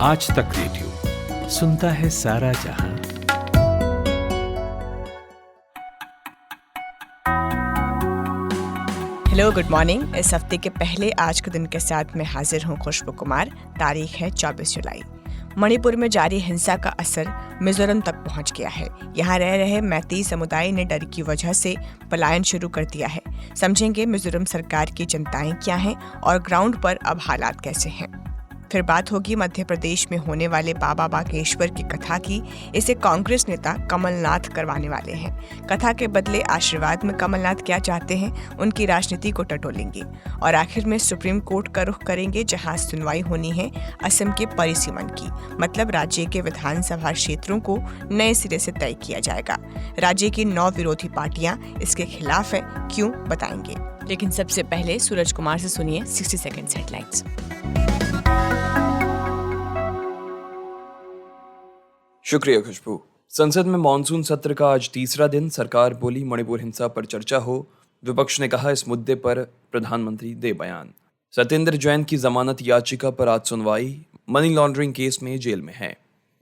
आज तक रेडियो सुनता है सारा जहां। Hello, good morning. इस हफ्ते के पहले आज के दिन के साथ मैं हाजिर हूँ खुशबू कुमार। तारीख है 24 जुलाई। मणिपुर में जारी हिंसा का असर मिजोरम तक पहुंच गया है। यहाँ रह रहे मैतेई समुदाय ने डर की वजह से पलायन शुरू कर दिया है। समझेंगे मिजोरम सरकार की चिंताएं क्या हैं और ग्राउंड पर अब हालात कैसे हैं। फिर बात होगी मध्य प्रदेश में होने वाले बाबा बागेश्वर की कथा की। इसे कांग्रेस नेता कमलनाथ करवाने वाले हैं। कथा के बदले आशीर्वाद में कमलनाथ क्या चाहते हैं, उनकी राजनीति को टटोलेंगे। और आखिर में सुप्रीम कोर्ट का रुख करेंगे, जहां सुनवाई होनी है असम के परिसीमन की। मतलब राज्य के विधानसभा क्षेत्रों को नए सिरे से तय किया जाएगा। राज्य की 9 विरोधी पार्टियां इसके खिलाफ है, क्यों बताएंगे। लेकिन सबसे पहले सूरज कुमार से सुनिए 60 सेकंड्स हेडलाइंस। शुक्रिया खुशबू। संसद में मॉनसून सत्र का आज तीसरा दिन। सरकार बोली मणिपुर हिंसा पर चर्चा हो। विपक्ष ने कहा इस मुद्दे पर प्रधानमंत्री दे बयान। सत्येंद्र जैन की जमानत याचिका पर आज सुनवाई। मनी लॉन्ड्रिंग केस में जेल में है।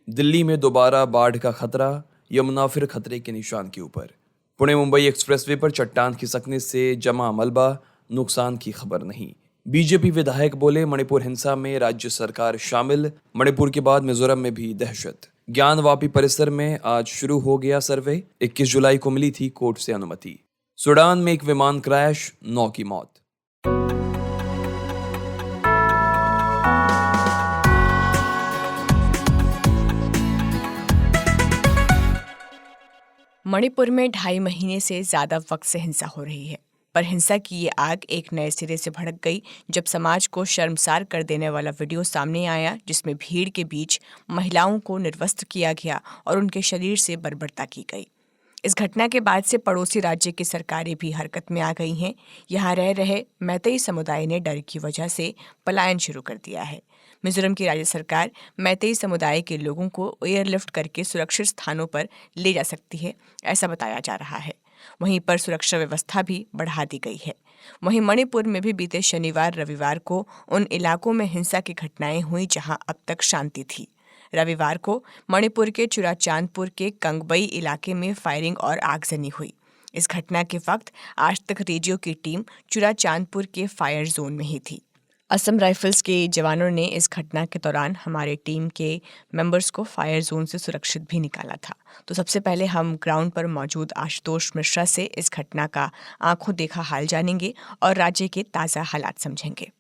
दिल्ली में दोबारा बाढ़ का खतरा, यमुना फिर खतरे के निशान के ऊपर। पुणे मुंबई एक्सप्रेसवे पर चट्टान खिसकने से जमा मलबा, नुकसान की खबर नहीं। बीजेपी विधायक बोले मणिपुर हिंसा में राज्य सरकार शामिल। मणिपुर के बाद मिजोरम में भी दहशत। ज्ञानवापी परिसर में आज शुरू हो गया सर्वे। 21 जुलाई को मिली थी कोर्ट से अनुमति। सूडान में एक विमान क्रैश, 9 की मौत। मणिपुर में 2.5 महीने से ज्यादा वक्त से हिंसा हो रही है, पर हिंसा की ये आग एक नए सिरे से भड़क गई जब समाज को शर्मसार कर देने वाला वीडियो सामने आया, जिसमें भीड़ के बीच महिलाओं को निर्वस्त्र किया गया और उनके शरीर से बर्बरता की गई। इस घटना के बाद से पड़ोसी राज्य की सरकारें भी हरकत में आ गई हैं। यहाँ रह रहे मैतेई समुदाय ने डर की वजह से पलायन शुरू कर दिया है। मिजोरम की राज्य सरकार मैतेई समुदाय के लोगों को एयरलिफ्ट करके सुरक्षित स्थानों पर ले जा सकती है, ऐसा बताया जा रहा है। वहीं पर सुरक्षा व्यवस्था भी बढ़ा दी गई है। वहीं मणिपुर में भी बीते शनिवार रविवार को उन इलाकों में हिंसा की घटनाएं हुई जहां अब तक शांति थी। रविवार को मणिपुर के चुराचांदपुर के कंगबई इलाके में फायरिंग और आगजनी हुई। इस घटना के वक्त आज तक रेडियो की टीम चुराचांदपुर के फायर जोन में ही थी। असम राइफल्स के जवानों ने इस घटना के दौरान हमारे टीम के मेंबर्स को फायर जोन से सुरक्षित भी निकाला था। तो सबसे पहले हम ग्राउंड पर मौजूद आशुतोष मिश्रा से इस घटना का आंखों देखा हाल जानेंगे और राज्य के ताज़ा हालात समझेंगे।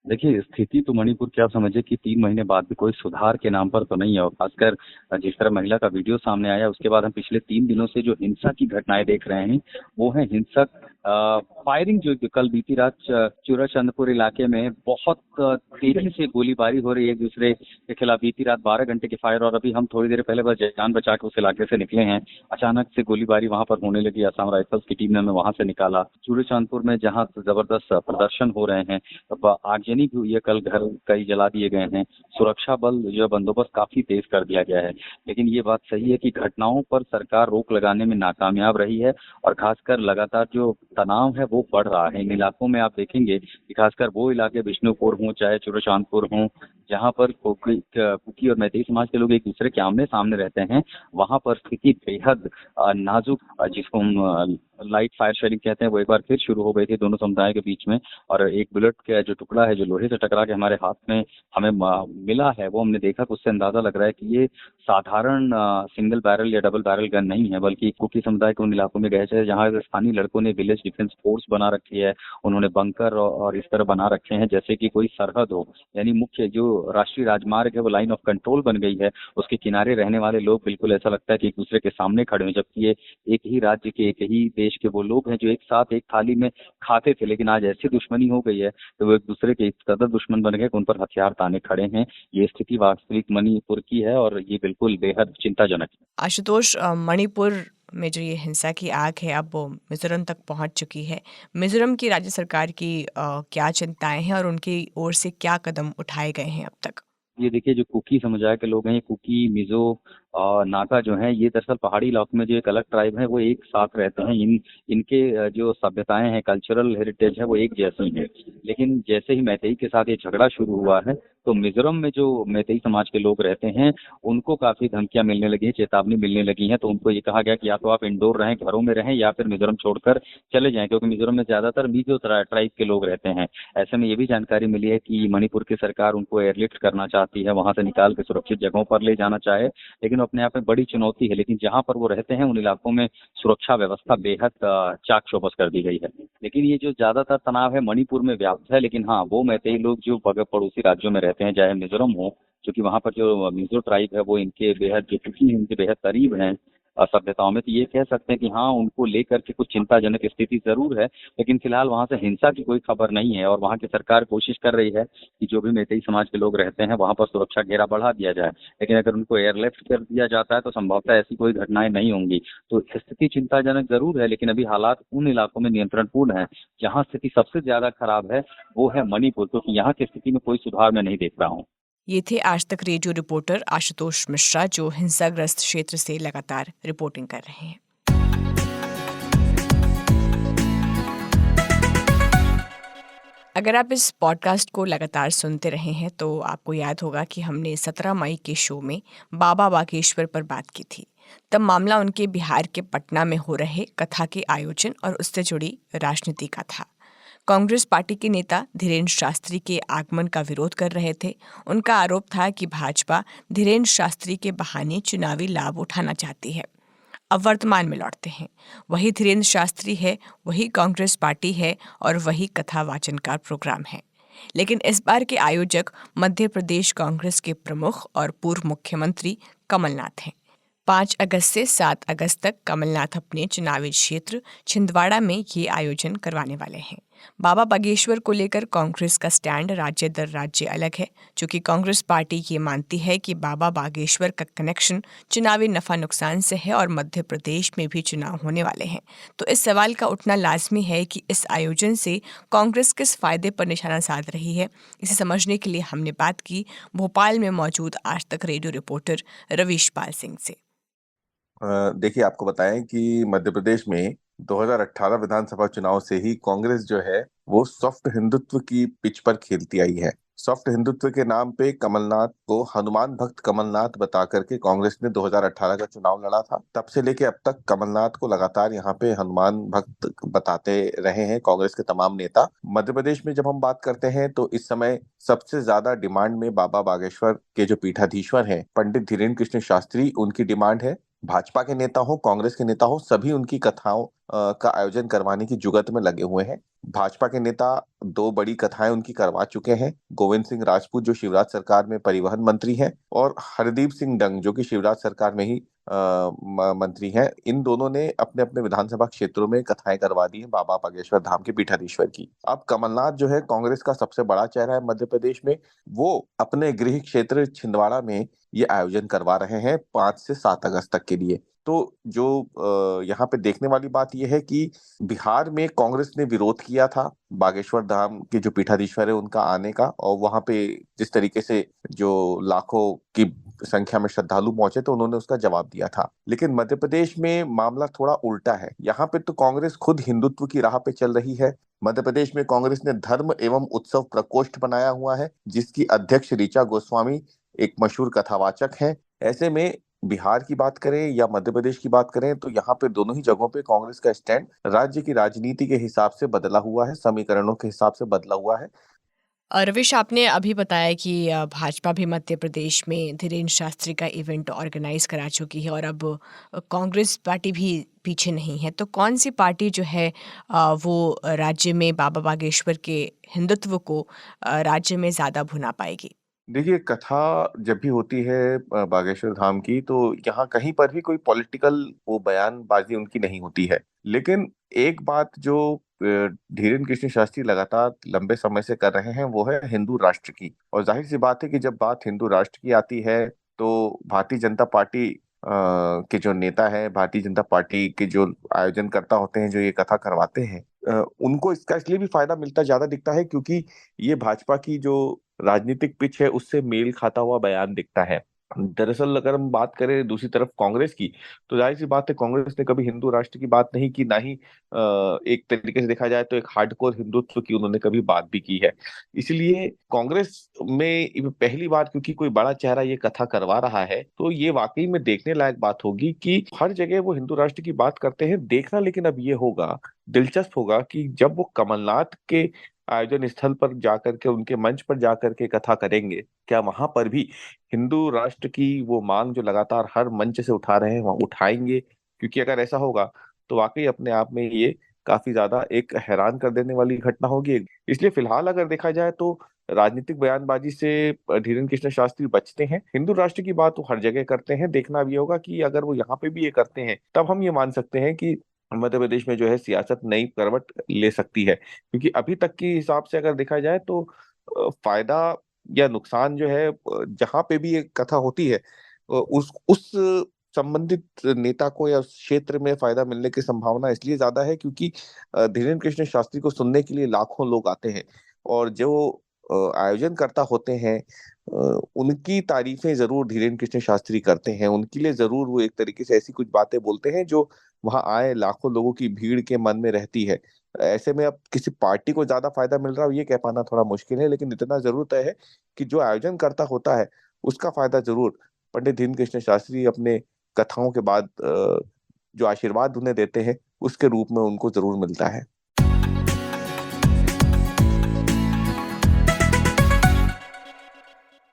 देखिए, स्थिति तो मणिपुर क्या समझे कि 3 महीने बाद भी कोई सुधार के नाम पर तो नहीं है। और खासकर जिस तरह महिला का वीडियो सामने आया, उसके बाद हम पिछले 3 दिनों से जो हिंसा की घटनाएं देख रहे हैं, वो है हिंसक फायरिंग। जो कल बीती रात चूराचंदपुर इलाके में बहुत तेजी से गोलीबारी हो रही है एक दूसरे के खिलाफ। बीती रात 12 घंटे की फायर, और अभी हम थोड़ी देर पहले बस जान बचा के उस इलाके से निकले हैं। अचानक से गोलीबारी वहां पर होने लगी। असम राइफल्स की टीम ने हमें वहां से निकाला। चूराचंदपुर में जहां जबरदस्त प्रदर्शन हो रहे हैं, आगजनी भी हुई है। कल घर कई जला दिए गए हैं। सुरक्षा बल जो बंदोबस्त काफी तेज कर दिया गया है। लेकिन ये बात सही है कि घटनाओं पर सरकार रोक लगाने में नाकामयाब रही है, और खासकर लगातार जो तनाव है वो बढ़ रहा है इन इलाकों में। आप देखेंगे कि खासकर वो इलाके बिष्णुपुर हों चाहे चूराचांदपुर हों, जहां पर कुकी और मैतेई समाज के लोग एक दूसरे के आमने सामने रहते हैं, वहां पर स्थिति बेहद नाजुक, जिसको हम लाइट फायर शेयरिंग कहते हैं, वो एक बार फिर शुरू हो गई थी दोनों समुदायों के बीच में। और एक बुलेट का जो टुकड़ा है जो लोहे से टकरा के हमारे हाथ में हमें मिला है, वो हमने देखा, उससे अंदाजा लग रहा है कि ये साधारण सिंगल बैरल या डबल बैरल गन नहीं है, बल्कि कुकी समुदाय के उन इलाकों में गए थे जहाँ स्थानीय लड़कों ने विलेज डिफेंस फोर्स बना रखी है। उन्होंने बंकर और इस तरह बना रखे हैं जैसे कि कोई सरहद हो। यानी मुख्य जो राष्ट्रीय राजमार्ग है वो लाइन ऑफ कंट्रोल बन गई है। उसके किनारे रहने वाले लोग बिल्कुल ऐसा लगता है कि एक दूसरे के सामने खड़े हैं, जबकि ये एक ही राज्य के, एक ही देश के वो लोग हैं जो एक साथ एक थाली में खाते थे। लेकिन आज ऐसी दुश्मनी हो गई है तो वो एक दूसरे के इस कदर दुश्मन बन गए कि उन पर हथियार ताने खड़े हैं। ये स्थिति वास्तविक मणिपुर की है और ये बिल्कुल बेहद चिंताजनक है। आशुतोष, मणिपुर में जो ये हिंसा की आग है अब वो मिजोरम तक पहुंच चुकी है। मिजोरम की राज्य सरकार की क्या चिंताएं हैं और उनकी ओर से क्या कदम उठाए गए हैं अब तक? ये देखिए, जो कुकी समुदाय के लोग हैं, ये कुकी, मिजो नागा जो हैं, ये दरअसल पहाड़ी इलाकों में जो एक अलग ट्राइब है वो एक साथ रहते हैं। इनके जो सभ्यताएं हैं, कल्चरल हेरिटेज है, वो एक जैसी हैं। लेकिन जैसे ही मैतेई के साथ ये झगड़ा शुरू हुआ है तो मिजोरम में जो मैतेई समाज के लोग रहते हैं उनको काफी धमकियां मिलने लगी हैं, चेतावनी मिलने लगी है। तो उनको ये कहा गया कि या तो आप इंडोर रहें, घरों में रहें, या फिर मिजोरम छोड़कर चले जाएं, क्योंकि मिजोरम में ज्यादातर मिजो ट्राइब के लोग रहते हैं। ऐसे में ये भी जानकारी मिली है कि मणिपुर की सरकार उनको एयरलिफ्ट करना चाहती है, वहां से निकाल के सुरक्षित जगहों पर ले जाना चाहे, लेकिन अपने आप में बड़ी चुनौती है। लेकिन जहां पर वो रहते हैं उन इलाकों में सुरक्षा व्यवस्था बेहद चाक चौबस कर दी गई है। लेकिन ये जो ज्यादातर तनाव है मणिपुर में व्याप्त है, लेकिन हाँ वो मैतेई लोग जो पड़ोसी राज्यों में रहते हैं, चाहे मिजोरम हो, क्योंकि वहां पर जो मिजो ट्राइब है वो इनके बेहद जो कुकी है उनके बेहद करीब हैं सभ्यताओं में, तो ये कह सकते हैं कि हाँ उनको लेकर के कुछ चिंताजनक स्थिति जरूर है। लेकिन फिलहाल वहां से हिंसा की कोई खबर नहीं है और वहां की सरकार कोशिश कर रही है कि जो भी मैतेई समाज के लोग रहते हैं वहां पर सुरक्षा घेरा बढ़ा दिया जाए। लेकिन अगर उनको एयरलिफ्ट कर दिया जाता है तो संभवतः ऐसी कोई घटनाएं नहीं होंगी। तो स्थिति चिंताजनक जरूर है, लेकिन अभी हालात उन इलाकों में नियंत्रणपूर्ण है। जहाँ स्थिति सबसे ज्यादा खराब है वो है मणिपुर, क्योंकि यहाँ की स्थिति में कोई सुधार मैं नहीं देख रहा हूँ। ये थे आज तक रेडियो रिपोर्टर आशुतोष मिश्रा, जो हिंसाग्रस्त क्षेत्र से लगातार रिपोर्टिंग कर रहे हैं। अगर आप इस पॉडकास्ट को लगातार सुनते रहे हैं तो आपको याद होगा कि हमने 17 मई के शो में बाबा बागेश्वर पर बात की थी। तब मामला उनके बिहार के पटना में हो रहे कथा के आयोजन और उससे जुड़ी राजनीति का था। कांग्रेस पार्टी के नेता धीरेन्द्र शास्त्री के आगमन का विरोध कर रहे थे। उनका आरोप था कि भाजपा धीरेन्द्र शास्त्री के बहाने चुनावी लाभ उठाना चाहती है। अब वर्तमान में लौटते हैं। वही धीरेन्द्र शास्त्री है, वही कांग्रेस पार्टी है और वही कथा वाचन का प्रोग्राम है। लेकिन इस बार के आयोजक मध्य प्रदेश कांग्रेस के प्रमुख और पूर्व मुख्यमंत्री कमलनाथ हैं। 5 अगस्त से 7 अगस्त तक कमलनाथ अपने चुनावी क्षेत्र छिंदवाड़ा में ये आयोजन करवाने वाले हैं। बाबा बागेश्वर को लेकर कांग्रेस का स्टैंड राज्य दर राज्य अलग है, क्योंकि कांग्रेस पार्टी ये मानती है कि बाबा बागेश्वर का कनेक्शन चुनावी नफा नुकसान से है और मध्य प्रदेश में भी चुनाव होने वाले हैं। तो इस सवाल का उठना लाजमी है कि इस आयोजन से कांग्रेस किस फायदे पर निशाना साध रही है। इसे समझने के लिए हमने बात की भोपाल में मौजूद आज तक रेडियो रिपोर्टर रवीश पाल सिंह से। देखिए, आपको बताएं कि मध्य प्रदेश में 2018 विधानसभा चुनाव से ही कांग्रेस जो है वो सॉफ्ट हिंदुत्व की पिच पर खेलती आई है। सॉफ्ट हिंदुत्व के नाम पे कमलनाथ को हनुमान भक्त कमलनाथ बता करके कांग्रेस ने 2018 का चुनाव लड़ा था। तब से लेके अब तक कमलनाथ को लगातार यहाँ पे हनुमान भक्त बताते रहे हैं कांग्रेस के तमाम नेता। मध्य प्रदेश में जब हम बात करते हैं तो इस समय सबसे ज्यादा डिमांड में बाबा बागेश्वर के जो पीठाधीश्वर हैं पंडित धीरेन्द्र कृष्ण शास्त्री, उनकी डिमांड है। भाजपा के नेता हो, कांग्रेस के नेता हो, सभी उनकी कथाओं का आयोजन करवाने की जुगत में लगे हुए हैं। भाजपा के नेता 2 बड़ी कथाएं उनकी करवा चुके हैं। गोविंद सिंह राजपूत जो शिवराज सरकार में परिवहन मंत्री हैं और हरदीप सिंह डंग जो कि शिवराज सरकार में ही मंत्री हैं। इन दोनों ने अपने अपने विधानसभा क्षेत्रों में कथाएं करवा दी हैं बाबा बागेश्वर धाम के पीठाधीश्वर की। अब कमलनाथ जो है कांग्रेस का सबसे बड़ा चेहरा है मध्य प्रदेश में, वो अपने गृह क्षेत्र छिंदवाड़ा में ये आयोजन करवा रहे हैं 5 से 7 अगस्त तक के लिए। तो जो यहाँ पे देखने वाली बात यह है कि बिहार में कांग्रेस ने विरोध किया था बागेश्वर धाम के जो पीठाधीश्वर है उनका आने का, और वहां पे जिस तरीके से जो लाखों की संख्या में श्रद्धालु पहुंचे तो उन्होंने उसका जवाब दिया था। लेकिन मध्य प्रदेश में मामला थोड़ा उल्टा है। यहाँ पे तो कांग्रेस खुद हिंदुत्व की राह पे चल रही है। मध्य प्रदेश में कांग्रेस ने धर्म एवं उत्सव प्रकोष्ठ बनाया हुआ है, जिसकी अध्यक्ष ऋचा गोस्वामी एक मशहूर कथावाचक हैं। ऐसे में बिहार की बात करें या मध्य प्रदेश की बात करें तो यहाँ पे दोनों ही जगहों पे कांग्रेस का स्टैंड राज्य की राजनीति के हिसाब से बदला हुआ है, समीकरणों के हिसाब से बदला हुआ है। रविश, आपने अभी बताया कि भाजपा भी मध्य प्रदेश में धीरेन्द्र शास्त्री का इवेंट ऑर्गेनाइज करा चुकी है और अब कांग्रेस पार्टी भी पीछे नहीं है। तो कौन सी पार्टी जो है वो राज्य में बाबा बागेश्वर के हिंदुत्व को राज्य में ज़्यादा भुना पाएगी? देखिए, कथा जब भी होती है बागेश्वर धाम की तो यहाँ कहीं पर भी कोई पॉलिटिकल वो बयानबाजी उनकी नहीं होती है। लेकिन एक बात जो धीरेन्द्र कृष्ण शास्त्री लगातार लंबे समय से कर रहे हैं वो है हिंदू राष्ट्र की। और जाहिर सी बात है कि जब बात हिंदू राष्ट्र की आती है तो भारतीय जनता पार्टी के जो नेता है, भारतीय जनता पार्टी के जो आयोजनकर्ता होते हैं, जो ये कथा करवाते हैं, उनको इसका इसलिए भी फायदा मिलता ज्यादा दिखता है क्योंकि ये भाजपा की जो राजनीतिक पिच है उससे मेल खाता हुआ बयान दिखता है। दरअसल अगर हम बात करें दूसरी तरफ कांग्रेस की, तो जाहिर सी बात है कांग्रेस ने कभी हिंदू राष्ट्र की बात नहीं की, ना ही एक तरीके से देखा जाए तो एक हार्डकोर हिंदुत्व की उन्होंने कभी बात भी की है। इसलिए कांग्रेस में ये पहली बार क्योंकि कोई बड़ा चेहरा ये कथा करवा रहा है, तो ये वाकई में देखने लायक बात होगी कि हर जगह वो हिंदू राष्ट्र की बात करते हैं। देखना लेकिन अब ये होगा, दिलचस्प होगा कि जब वो कमलनाथ के आयोजन स्थल पर जाकर के, उनके मंच पर जाकर के कथा करेंगे, क्या वहां पर भी हिंदू राष्ट्र की वो मांग जो लगातार हर मंच से उठा रहे हैं वहां उठाएंगे? क्योंकि अगर ऐसा होगा तो वाकई अपने आप में ये काफी ज्यादा एक हैरान कर देने वाली घटना होगी। इसलिए फिलहाल अगर देखा जाए तो राजनीतिक बयानबाजी से धीरेन्द्र कृष्ण शास्त्री बचते हैं। हिंदू राष्ट्र की बात वो हर जगह करते हैं। देखना अब ये होगा कि अगर वो यहाँ पे भी ये करते हैं, तब हम ये मान सकते हैं कि मध्य प्रदेश में जो है सियासत नई करवट ले सकती है। क्योंकि अभी तक के हिसाब से अगर देखा जाए तो फायदा या नुकसान जो है, जहां पे भी ये कथा होती है, उस संबंधित नेता को या उस क्षेत्र में फायदा मिलने की संभावना इसलिए ज्यादा है क्योंकि धीरेन्द्र कृष्ण शास्त्री को सुनने के लिए लाखों लोग आते हैं। और जो आयोजनकर्ता होते हैं, उनकी तारीफें जरूर धीरेन्द्र कृष्ण शास्त्री करते हैं। उनके लिए जरूर वो एक तरीके से ऐसी कुछ बातें बोलते हैं जो वहां आए लाखों लोगों की भीड़ के मन में रहती है। ऐसे में अब किसी पार्टी को ज्यादा फायदा मिल रहा हो ये कह पाना थोड़ा मुश्किल है, लेकिन इतना जरूर तय है कि जो आयोजन करता होता है उसका फायदा जरूर पंडित धीरेन्द्र कृष्ण शास्त्री अपने कथाओं के बाद जो आशीर्वाद उन्हें देते हैं उसके रूप में उनको जरूर मिलता है।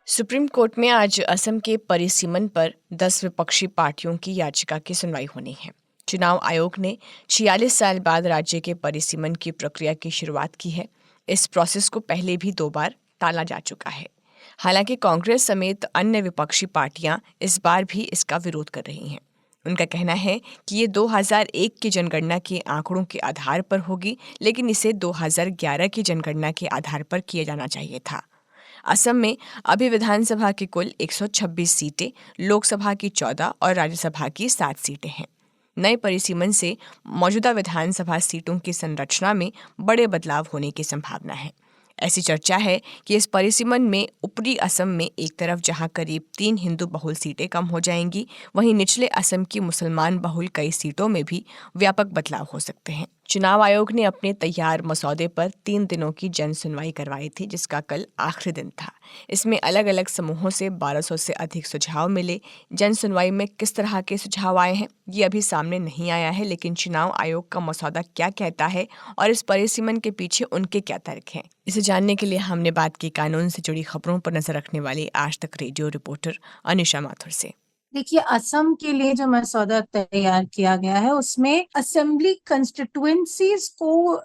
सुप्रीम कोर्ट में आज असम के परिसीमन पर 10 विपक्षी पार्टियों की याचिका की सुनवाई होनी है। चुनाव आयोग ने 46 साल बाद राज्य के परिसीमन की प्रक्रिया की शुरुआत की है। इस प्रोसेस को पहले भी 2 बार टाला जा चुका है। हालांकि कांग्रेस समेत अन्य विपक्षी पार्टियां इस बार भी इसका विरोध कर रही हैं। उनका कहना है कि ये 2001 की जनगणना के आंकड़ों के आधार पर होगी, लेकिन इसे 2011 की जनगणना के आधार पर किया जाना चाहिए था। असम में अभी विधानसभा की कुल 126 सीटें, लोकसभा की 14 और राज्यसभा की 7 सीटें हैं। नए परिसीमन से मौजूदा विधानसभा सीटों की संरचना में बड़े बदलाव होने की संभावना है। ऐसी चर्चा है कि इस परिसीमन में ऊपरी असम में एक तरफ जहां करीब 3 हिंदू बहुल सीटें कम हो जाएंगी, वहीं निचले असम की मुसलमान बहुल कई सीटों में भी व्यापक बदलाव हो सकते हैं। चुनाव आयोग ने अपने तैयार मसौदे पर 3 दिनों की जन सुनवाई करवाई थी, जिसका कल आखिरी दिन था। इसमें अलग अलग समूहों से 1200 से अधिक सुझाव मिले। जन सुनवाई में किस तरह के सुझाव आए हैं ये अभी सामने नहीं आया है, लेकिन चुनाव आयोग का मसौदा क्या कहता है और इस परिसीमन के पीछे उनके क्या तर्क हैं, इसे जानने के लिए हमने बात की कानून से जुड़ी खबरों पर नजर रखने वाली आज तक रेडियो रिपोर्टर अनिशा माथुर से। देखिए, असम के लिए जो मसौदा तैयार किया गया है उसमें असेंबली कंस्टिट्यूएंसीज को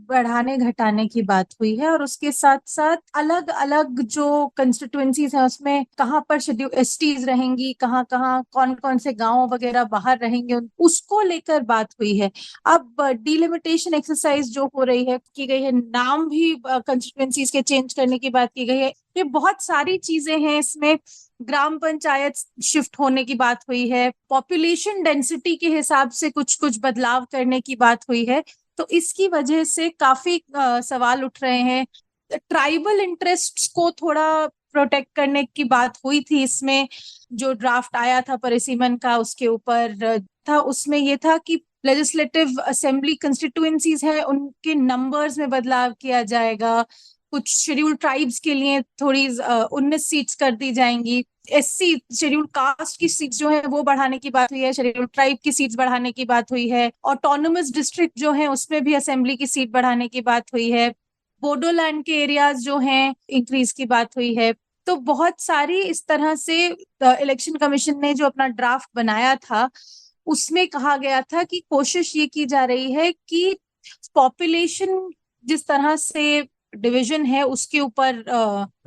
बढ़ाने घटाने की बात हुई है, और उसके साथ साथ अलग अलग जो कंस्टिट्यूएंसीज हैं उसमें कहाँ पर शेड्यूल एसटीज रहेंगी, कहाँ कहाँ कौन कौन से गांव वगैरह बाहर रहेंगे, उसको लेकर बात हुई है। अब डिलिमिटेशन एक्सरसाइज जो हो रही है की गई है, नाम भी कंस्टिट्यूएंसीज के चेंज करने की बात की गई है। ये बहुत सारी चीजें हैं इसमें। ग्राम पंचायत शिफ्ट होने की बात हुई है, पॉपुलेशन डेंसिटी के हिसाब से कुछ कुछ बदलाव करने की बात हुई है। तो इसकी वजह से काफी सवाल उठ रहे हैं। ट्राइबल इंटरेस्ट्स को थोड़ा प्रोटेक्ट करने की बात हुई थी। इसमें जो ड्राफ्ट आया था परिसीमन का उसके ऊपर था, उसमें ये था कि लेजिस्लेटिव असेंबली कंस्टिट्यूएंसीज है उनके नंबर्स में बदलाव किया जाएगा। कुछ शेड्यूल ट्राइब्स के लिए थोड़ी 19 सीट्स कर दी जाएंगी। एससी शेड्यूल कास्ट की सीट्स जो है वो बढ़ाने की बात हुई है, शेड्यूल ट्राइब की सीट्स बढ़ाने की बात हुई है। ऑटोनोमस डिस्ट्रिक्ट जो है उसमें भी असेंबली की सीट बढ़ाने की बात हुई है। बोडोलैंड के एरियाज जो हैं इंक्रीज की बात हुई है। तो बहुत सारी इस तरह से इलेक्शन कमीशन ने जो अपना ड्राफ्ट बनाया था उसमें कहा गया था कि कोशिश ये की जा रही है कि पॉपुलेशन जिस तरह से डिवीजन है उसके ऊपर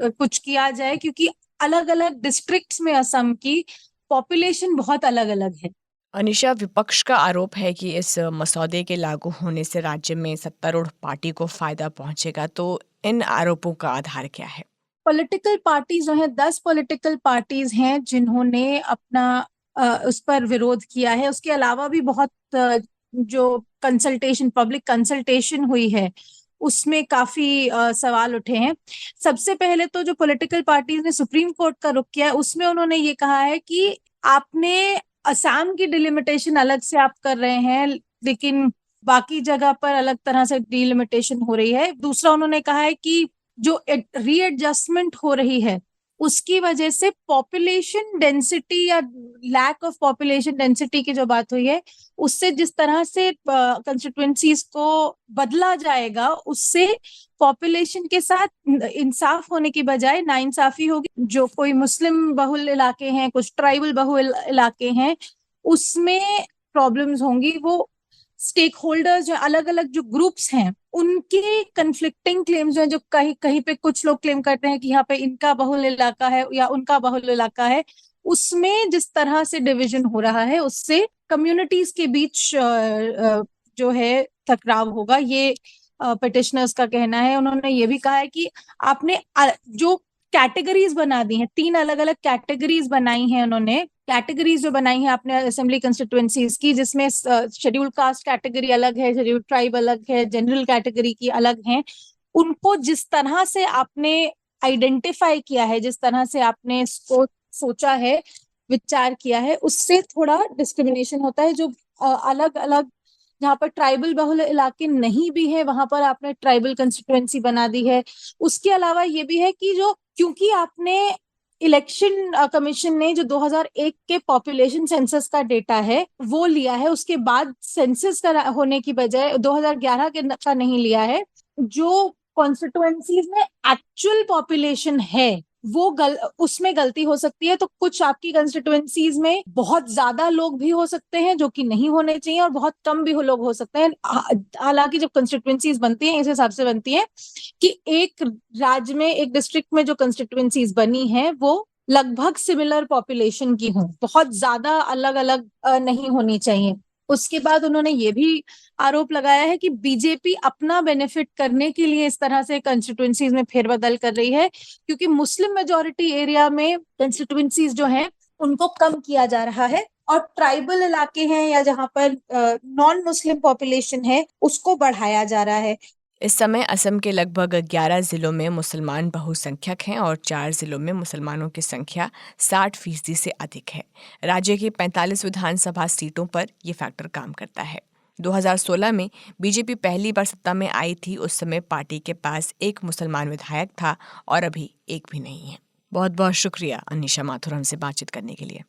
कुछ किया जाए, क्योंकि अलग अलग डिस्ट्रिक्ट्स में असम की पॉपुलेशन बहुत अलग अलग है। अनिशा, विपक्ष का आरोप है कि इस मसौदे के लागू होने से राज्य में सत्तारूढ़ पार्टी को फायदा पहुंचेगा, तो इन आरोपों का आधार क्या है? पॉलिटिकल पार्टीज जो है, 10 पॉलिटिकल पार्टीज हैं जिन्होंने अपना उस पर विरोध किया है। उसके अलावा भी बहुत जो कंसल्टेशन, पब्लिक कंसल्टेशन हुई है उसमें काफी सवाल उठे हैं। सबसे पहले तो जो पॉलिटिकल पार्टीज ने सुप्रीम कोर्ट का रुख किया है, उसमें उन्होंने ये कहा है कि आपने असम की डिलिमिटेशन अलग से आप कर रहे हैं, लेकिन बाकी जगह पर अलग तरह से डिलिमिटेशन हो रही है। दूसरा उन्होंने कहा है कि जो रीएडजस्टमेंट हो रही है उसकी वजह से पॉपुलेशन डेंसिटी या लैक ऑफ पॉपुलेशन डेंसिटी की जो बात हुई है, उससे जिस तरह से कंस्टिट्यूएंसीज को बदला जाएगा, उससे पॉपुलेशन के साथ इंसाफ होने की बजाय नाइंसाफी होगी। जो कोई मुस्लिम बहुल इलाके हैं, कुछ ट्राइबल बहुल इलाके हैं, उसमें प्रॉब्लम्स होंगी। वो स्टेक होल्डर्स जो अलग अलग जो ग्रुप्स हैं, उनके कन्फ्लिक्टिंग क्लेम्स जो है, जो कहीं कहीं पे कुछ लोग क्लेम करते हैं कि यहाँ पे इनका बहुल इलाका है या उनका बहुल इलाका है, उसमें जिस तरह से डिवीजन हो रहा है उससे कम्युनिटीज के बीच जो है टकराव होगा, ये पिटिशनर्स का कहना है। उन्होंने ये भी कहा है कि आपने जो कैटेगरीज बना दी हैं, 3 अलग अलग कैटेगरीज बनाई हैं उन्होंने, कैटेगरीज जो बनाई है आपने असेंबली कंस्टिट्यूएंसीज की, जिसमें शेड्यूल्ड कास्ट कैटेगरी अलग है, शेड्यूल्ड ट्राइब अलग है, जनरल कैटेगरी की अलग है। उनको जिस तरह से आपने आइडेंटिफाई किया है, जिस तरह से आपने इसको सोचा है, विचार किया है, उससे थोड़ा डिस्क्रिमिनेशन होता है। जो अलग अलग जहाँ पर ट्राइबल बहुल इलाके नहीं भी है, वहां पर आपने ट्राइबल कंस्टिट्यूएंसी बना दी है। उसके अलावा ये भी है कि जो क्योंकि आपने इलेक्शन कमीशन ने जो 2001 के पॉपुलेशन सेंसस का डेटा है वो लिया है, उसके बाद सेंसस का होने की बजाय 2011 के का नहीं लिया है। जो कॉन्स्टिट्यूएंसीज में एक्चुअल पॉपुलेशन है वो उसमें गलती हो सकती है। तो कुछ आपकी कंस्टिट्यूएंसीज में बहुत ज्यादा लोग भी हो सकते हैं जो कि नहीं होने चाहिए, और बहुत कम भी लोग हो सकते हैं। हालांकि जब कंस्टिट्यूएंसीज बनती हैं इस हिसाब से बनती है कि एक राज्य में, एक डिस्ट्रिक्ट में जो कंस्टिट्यूएंसीज बनी है वो लगभग सिमिलर पॉपुलेशन की हो, बहुत ज्यादा अलग अलग नहीं होनी चाहिए। उसके बाद उन्होंने ये भी आरोप लगाया है कि बीजेपी अपना बेनिफिट करने के लिए इस तरह से कंस्टिट्यूएंसीज में फेरबदल कर रही है, क्योंकि मुस्लिम मेजॉरिटी एरिया में कंस्टिट्यूएंसीज जो हैं उनको कम किया जा रहा है, और ट्राइबल इलाके हैं या जहां पर नॉन मुस्लिम पॉपुलेशन है उसको बढ़ाया जा रहा है। इस समय असम के लगभग 11 जिलों में मुसलमान बहुसंख्यक हैं और 4 जिलों में मुसलमानों की संख्या 60% से अधिक है। राज्य की 45 विधानसभा सीटों पर ये फैक्टर काम करता है। 2016 में बीजेपी पहली बार सत्ता में आई थी, उस समय पार्टी के पास एक मुसलमान विधायक था और अभी एक भी नहीं है। बहुत बहुत शुक्रिया अनिशा माथुर हमसे बातचीत करने के लिए।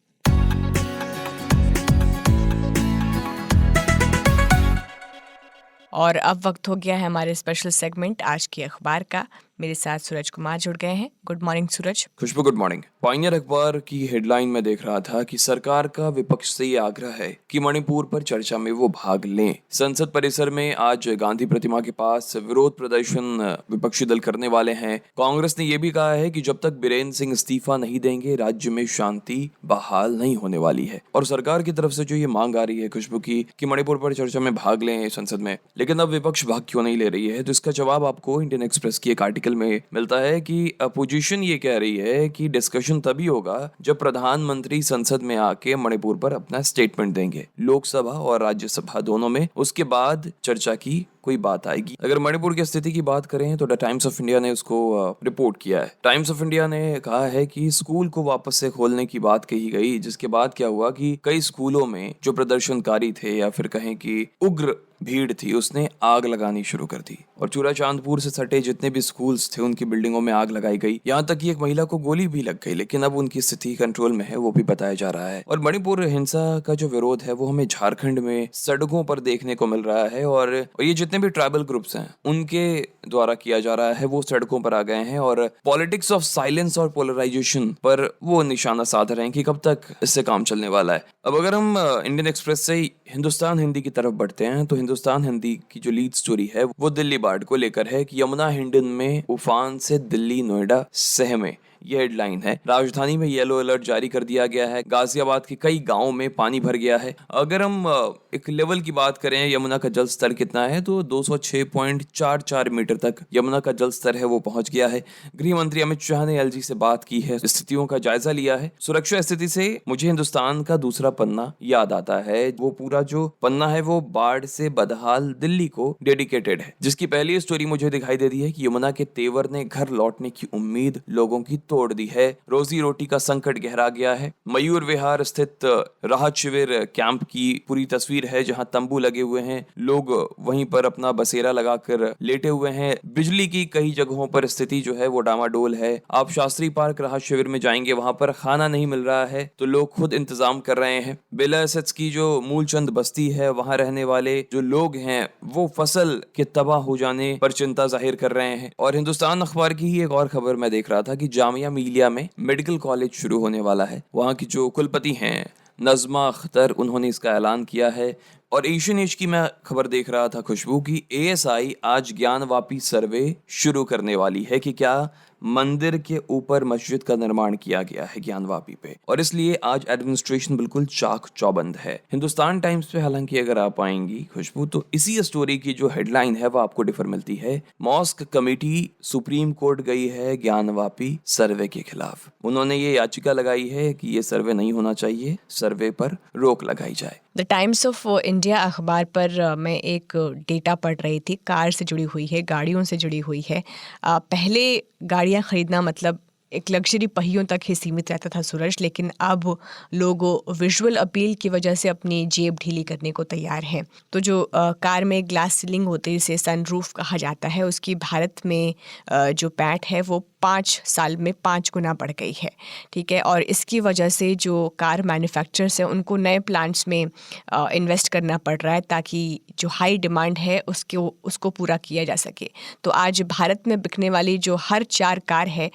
और अब वक्त हो गया है हमारे स्पेशल सेगमेंट आज की अखबार का। मेरे साथ सूरज कुमार जुड़ गए हैं। गुड मॉर्निंग सूरज। खुशबू गुड मॉर्निंग। पायनियर अखबार की हेडलाइन में देख रहा था कि सरकार का विपक्ष से ये आग्रह है कि मणिपुर पर चर्चा में वो भाग लें। संसद परिसर में आज गांधी प्रतिमा के पास विरोध प्रदर्शन विपक्षी दल करने वाले हैं। कांग्रेस ने यह भी कहा है कि जब तक बीरेन सिंह इस्तीफा नहीं देंगे राज्य में शांति बहाल नहीं होने वाली है। और सरकार की तरफ से जो ये मांग आ रही है खुशबू की कि मणिपुर पर चर्चा में भाग लें संसद में, लेकिन अब विपक्ष भाग क्यों नहीं ले रही है, तो इसका जवाब आपको इंडियन एक्सप्रेस की एक आर्टिकल में मिलता है कि अपोजिशन ये कह रही है कि डिस्कशन तभी होगा जब प्रधानमंत्री संसद में आके मणिपुर पर अपना स्टेटमेंट देंगे, लोकसभा और राज्यसभा दोनों में, उसके बाद चर्चा की कोई बात आएगी। अगर मणिपुर की स्थिति की बात करें तो द टाइम्स ऑफ इंडिया ने उसको रिपोर्ट किया है। टाइम्स ऑफ इंडिया ने कहा है कि स्कूल को वापस से खोलने की बात कही गई, जिसके बाद क्या हुआ कि कई स्कूलों में जो प्रदर्शनकारी थे या फिर कहें कि उग्र भीड़ थी उसने आग लगानी शुरू कर दी और चूरा चांदपुर से सटे जितने भी स्कूल्स थे उनकी बिल्डिंगों में आग लगाई गई। यहाँ तक कि एक महिला को गोली भी लग गई, लेकिन अब उनकी स्थिति कंट्रोल में है, वो भी बताया जा रहा है। और मणिपुर हिंसा का जो विरोध है वो हमें झारखंड में सड़कों पर देखने को मिल रहा है और ये जितने भी ट्राइबल ग्रुप्स हैं उनके द्वारा किया जा रहा है, वो सड़कों पर आ गए हैं और पॉलिटिक्स ऑफ साइलेंस और पोलराइजेशन पर वो निशाना साध रहे हैं कि कब तक इससे काम चलने वाला है। अब अगर हम इंडियन एक्सप्रेस से हिंदुस्तान हिंदी की तरफ बढ़ते हैं तो हिंदुस्तान हिंदी की जो लीड स्टोरी है वो दिल्ली बाढ़ को लेकर है कि यमुना हिंडन में उफान से दिल्ली नोएडा सहमे, ये हेडलाइन है। राजधानी में येलो अलर्ट जारी कर दिया गया है। गाजियाबाद के कई गांवों में पानी भर गया है। अगर हम एक लेवल की बात करें, यमुना का जल स्तर कितना है, तो 206.44 मीटर तक यमुना का जल स्तर है वो पहुंच गया है। गृह मंत्री अमित शाह ने एलजी से बात की है, स्थितियों का जायजा लिया है। सुरक्षा स्थिति से मुझे हिंदुस्तान का दूसरा पन्ना याद आता है। वो पूरा जो पन्ना है वो बाढ़ से बदहाल दिल्ली को डेडिकेटेड है, जिसकी पहली स्टोरी मुझे दिखाई देती है कि यमुना के तेवर ने घर लौटने की उम्मीद लोगों की तोड़ दी है। रोजी रोटी का संकट गहरा गया है। मयूर विहार स्थित राहत शिविर कैंप की पूरी तस्वीर है, जहां तंबू लगे हुए हैं, लोग वहीं पर अपना बसेरा लगाकर लेटे हुए हैं। बिजली की कई जगहों पर स्थिति जो है वो डामाडोल है। आप शास्त्री पार्क राहत शिविर में जाएंगे, वहां पर खाना नहीं मिल रहा है तो लोग खुद इंतजाम कर रहे हैं। बेला एसेट्स की जो मूलचंद बस्ती है, वहां रहने वाले जो लोग हैं वो फसल के तबाह हो जाने पर चिंता जाहिर कर रहे हैं। और हिंदुस्तान अखबार की ही एक और खबर मैं देख रहा था कि जामिया मिलिया में मेडिकल कॉलेज शुरू होने वाला है। वहां की जो कुलपति हैं नज़मा अख्तर, उन्होंने इसका ऐलान किया है। और एशियन एज की मैं खबर देख रहा था खुशबू की एएसआई आज ज्ञानवापी सर्वे शुरू करने वाली है कि क्या मंदिर के ऊपर मस्जिद का निर्माण किया गया है ज्ञानवापी पे, और इसलिए आज एडमिनिस्ट्रेशन बिल्कुल चाक चौबंद है। हिंदुस्तान टाइम्स पे हालांकि अगर आप आएंगी खुशबू तो इसी स्टोरी की जो हेडलाइन है वो आपको डिफर मिलती है। मॉस्क कमेटी सुप्रीम कोर्ट गई है ज्ञानवापी सर्वे के खिलाफ। उन्होंने ये याचिका लगाई है कि ये सर्वे नहीं होना चाहिए, सर्वे पर रोक लगाई जाए। द टाइम्स ऑफ इंडिया अखबार पर मैं एक डेटा पढ़ रही थी, कार से जुड़ी हुई है, गाड़ियों से जुड़ी हुई है। पहले गाड़ियाँ खरीदना मतलब एक लग्जरी पहियों तक ही सीमित रहता था सूरज, लेकिन अब लोग विजुअल अपील की वजह से अपनी जेब ढीली करने को तैयार हैं। तो जो कार में ग्लास सीलिंग होती है, जिसे सनरूफ कहा जाता है, उसकी भारत में जो पैठ है वो 5 साल में 5 गुना बढ़ गई है। ठीक है, और इसकी वजह से जो कार मैन्युफैक्चरर्स हैं उनको नए प्लांट्स में इन्वेस्ट करना पड़ रहा है ताकि जो हाई डिमांड है उसको पूरा किया जा सके। तो आज भारत में बिकने वाली जो हर 4 कार है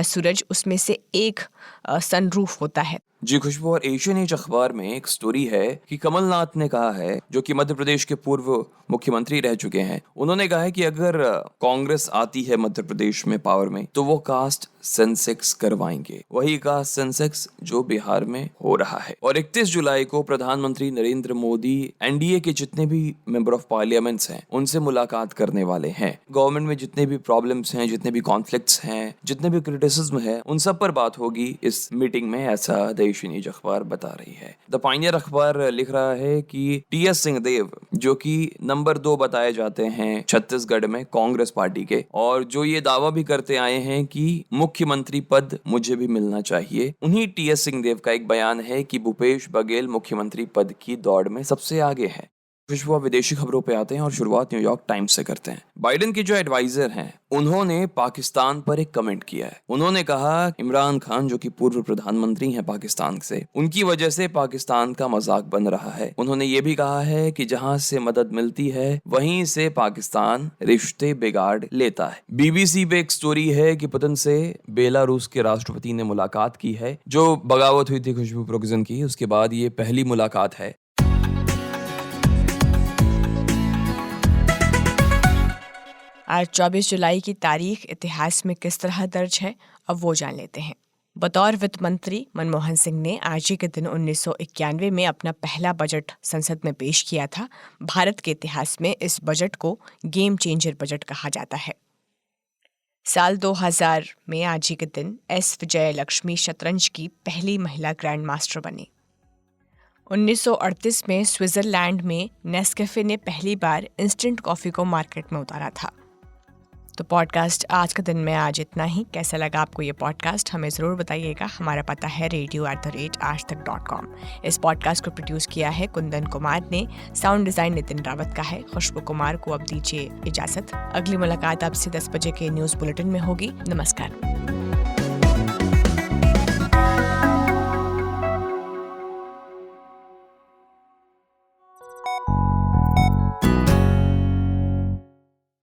सूरज, उसमें से एक सनरूफ होता है। जी खुशबू, और एशियन एज अखबार में एक स्टोरी है कि कमलनाथ ने कहा है, जो कि मध्य प्रदेश के पूर्व मुख्यमंत्री रह चुके हैं, उन्होंने कहा है कि अगर कांग्रेस आती है मध्य प्रदेश में पावर में तो वो कास्ट सेंसेक्स करवाएंगे, वही कास्ट सेंसेक्स जो बिहार में हो रहा है। और 31 जुलाई को प्रधानमंत्री नरेंद्र मोदी एनडीए के जितने भी मेंबर ऑफ पार्लियामेंट्स हैं उनसे मुलाकात करने वाले हैं। गवर्नमेंट में जितने भी प्रॉब्लम्स हैं, जितने भी कॉन्फ्लिक्ट्स हैं, जितने भी क्रिटिसिज्म है, उन सब पर बात होगी इस मीटिंग में, ऐसा एशियन एज अखबार बता रही है। द पायनियर अखबार लिख रहा है कि टीएस सिंहदेव, जो कि नंबर 2 बताए जाते हैं छत्तीसगढ़ में कांग्रेस पार्टी के, और जो ये दावा भी करते आए हैं कि मुख्यमंत्री पद मुझे भी मिलना चाहिए, उन्हीं टीएस सिंहदेव का एक बयान है कि भूपेश बघेल मुख्यमंत्री पद की दौड़ में सबसे आगे है। खुशबू, विदेशी खबरों पे आते हैं और शुरुआत न्यूयॉर्क टाइम्स से करते हैं। बाइडेन के जो एडवाइजर हैं उन्होंने पाकिस्तान पर एक कमेंट किया है। उन्होंने कहा इमरान खान, जो कि पूर्व प्रधानमंत्री हैं पाकिस्तान से, उनकी वजह से पाकिस्तान का मजाक बन रहा है। उन्होंने ये भी कहा है कि जहां से मदद मिलती है वहीं से पाकिस्तान रिश्ते बिगाड़ लेता है। बीबीसी पे एक स्टोरी है कि पुतिन से बेलारूस के राष्ट्रपति ने मुलाकात की है। जो बगावत हुई थी खुशबू प्रोगजन की, उसके बाद ये पहली मुलाकात है। आज 24 जुलाई की तारीख इतिहास में किस तरह दर्ज है, अब वो जान लेते हैं। बतौर वित्त मंत्री मनमोहन सिंह ने आज ही के दिन 1991 में अपना पहला बजट संसद में पेश किया था। भारत के इतिहास में इस बजट को गेम चेंजर बजट कहा जाता है। साल 2000 में आज ही के दिन एस विजयलक्ष्मी शतरंज की पहली महिला ग्रैंड मास्टर बनी। 1938 में स्विट्जरलैंड में नेस्कैफे ने पहली बार इंस्टेंट कॉफ़ी को मार्केट में उतारा था। तो पॉडकास्ट आज के दिन में आज इतना ही। कैसा लगा आपको ये पॉडकास्ट, हमें ज़रूर बताइएगा। हमारा पता है radio@aajtak.com। इस पॉडकास्ट को प्रोड्यूस किया है कुंदन कुमार ने, साउंड डिज़ाइन नितिन रावत का है। खुशबू कुमार को अब दीजिए इजाज़त। अगली मुलाकात आपसे 10 बजे के न्यूज़ बुलेटिन में होगी। नमस्कार।